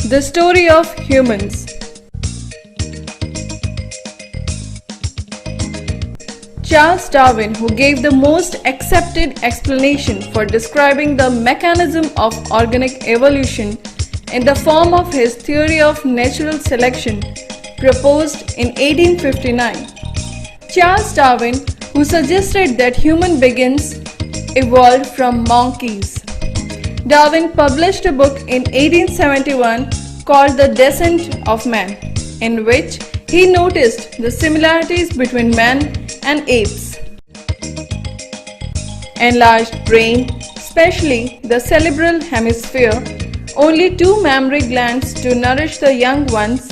The story of humans. Charles Darwin, who gave the most accepted explanation for describing the mechanism of organic evolution in the form of his theory of natural selection, proposed in 1859. Charles Darwin, who suggested that human beings evolved from monkeys. Darwin published a book in 1871 called The Descent of Man, in which he noticed the similarities between man and apes. Enlarged brain, especially the cerebral hemisphere, only 2 mammary glands to nourish the young ones,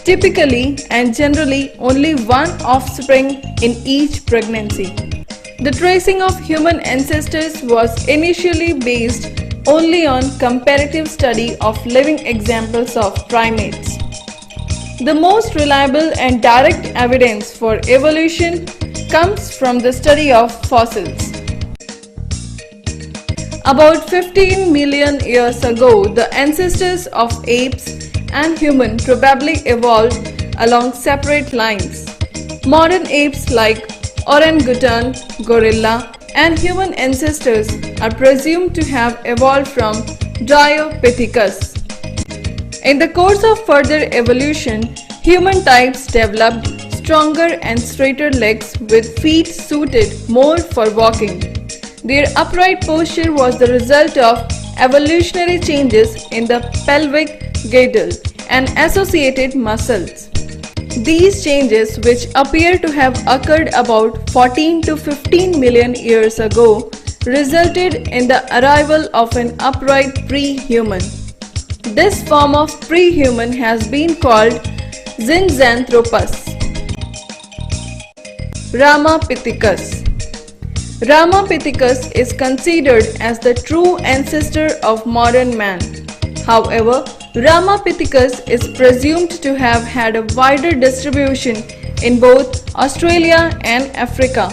typically and generally only 1 offspring in each pregnancy. The tracing of human ancestors was initially based only on comparative study of living examples of primates. The most reliable and direct evidence for evolution comes from the study of fossils. About 15 million years ago, the ancestors of apes and human probably evolved along separate lines. Modern apes like orangutan, gorilla, and human ancestors are presumed to have evolved from Dryopithecus. In the course of further evolution, human types developed stronger and straighter legs with feet suited more for walking. Their upright posture was the result of evolutionary changes in the pelvic girdle and associated muscles. These changes, which appear to have occurred about 14 to 15 million years ago, resulted in the arrival of an upright pre-human. This form of pre-human has been called Zinjanthropus. Ramapithecus. Ramapithecus is considered as the true ancestor of modern man. However, Ramapithecus is presumed to have had a wider distribution in both Australia and Africa.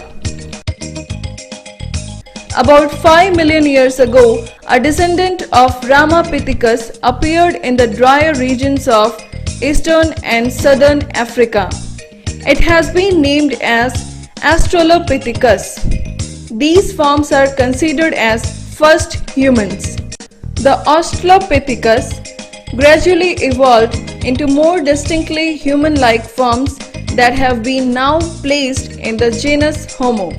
About 5 million years ago, a descendant of Ramapithecus appeared in the drier regions of eastern and southern Africa. It has been named as Australopithecus. These forms are considered as first humans. The Australopithecus gradually evolved into more distinctly human-like forms that have been now placed in the genus Homo.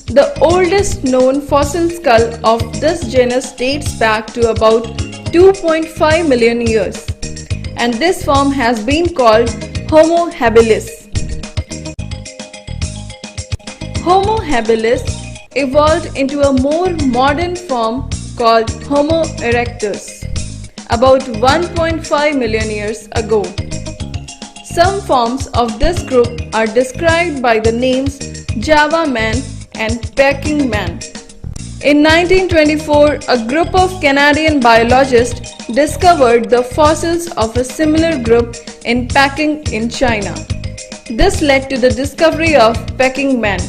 The oldest known fossil skull of this genus dates back to about 2.5 million years, and this form has been called Homo habilis. Homo habilis evolved into a more modern form called Homo erectus about 1.5 million years ago. Some forms of this group are described by the names Java man and Peking man. In 1924, a group of Canadian biologists discovered the fossils of a similar group in Peking in China. This led to the discovery of Peking man.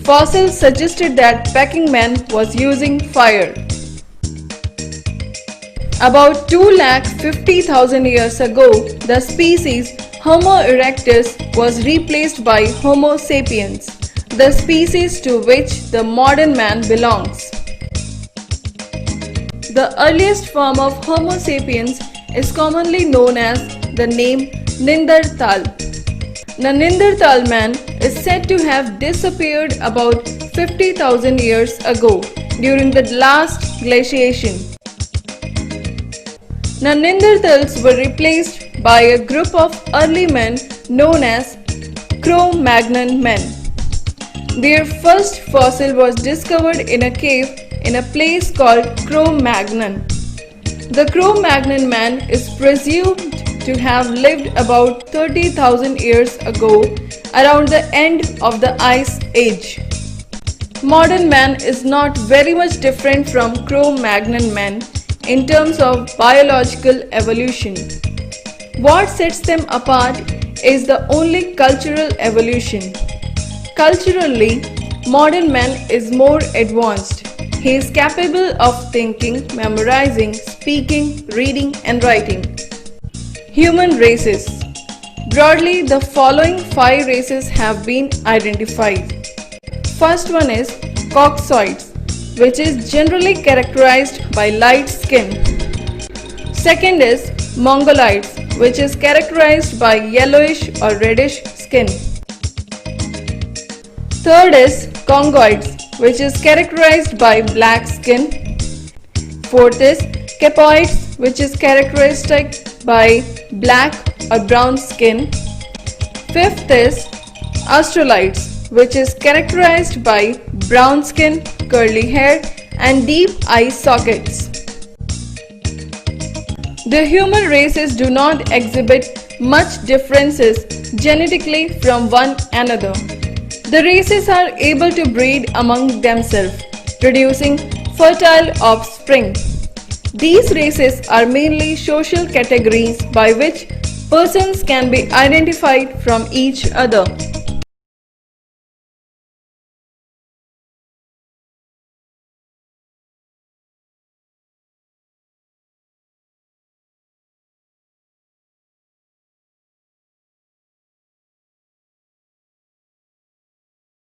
Fossils suggested that Peking man was using fire. About 250,000 years ago, the species Homo erectus was replaced by Homo sapiens, the species to which the modern man belongs. The earliest form of Homo sapiens is commonly known as the name Neanderthal. The Neanderthal man is said to have disappeared about 50,000 years ago during the last glaciation. The Neanderthals were replaced by a group of early men known as Cro-Magnon men. Their first fossil was discovered in a cave in a place called Cro-Magnon. The Cro-Magnon man is presumed to have lived about 30,000 years ago, around the end of the Ice Age. Modern man is not very much different from Cro-Magnon man in terms of biological evolution. What sets them apart is the only cultural evolution. Culturally, modern man is more advanced. He is capable of thinking, memorizing, speaking, reading and writing. Human races. Broadly, the following 5 races have been identified. First one is Caucasoids, which is generally characterized by light skin. Second is Mongoloids, which is characterized by yellowish or reddish skin. Third is Congoids, which is characterized by black skin. Fourth is Capoids, which is characteristic by black or brown skin. Fifth is Australids, which is characterized by brown skin, curly hair, and deep eye sockets. The human races do not exhibit much differences genetically from one another. The races are able to breed among themselves, producing fertile offspring. These races are mainly social categories by which persons can be identified from each other.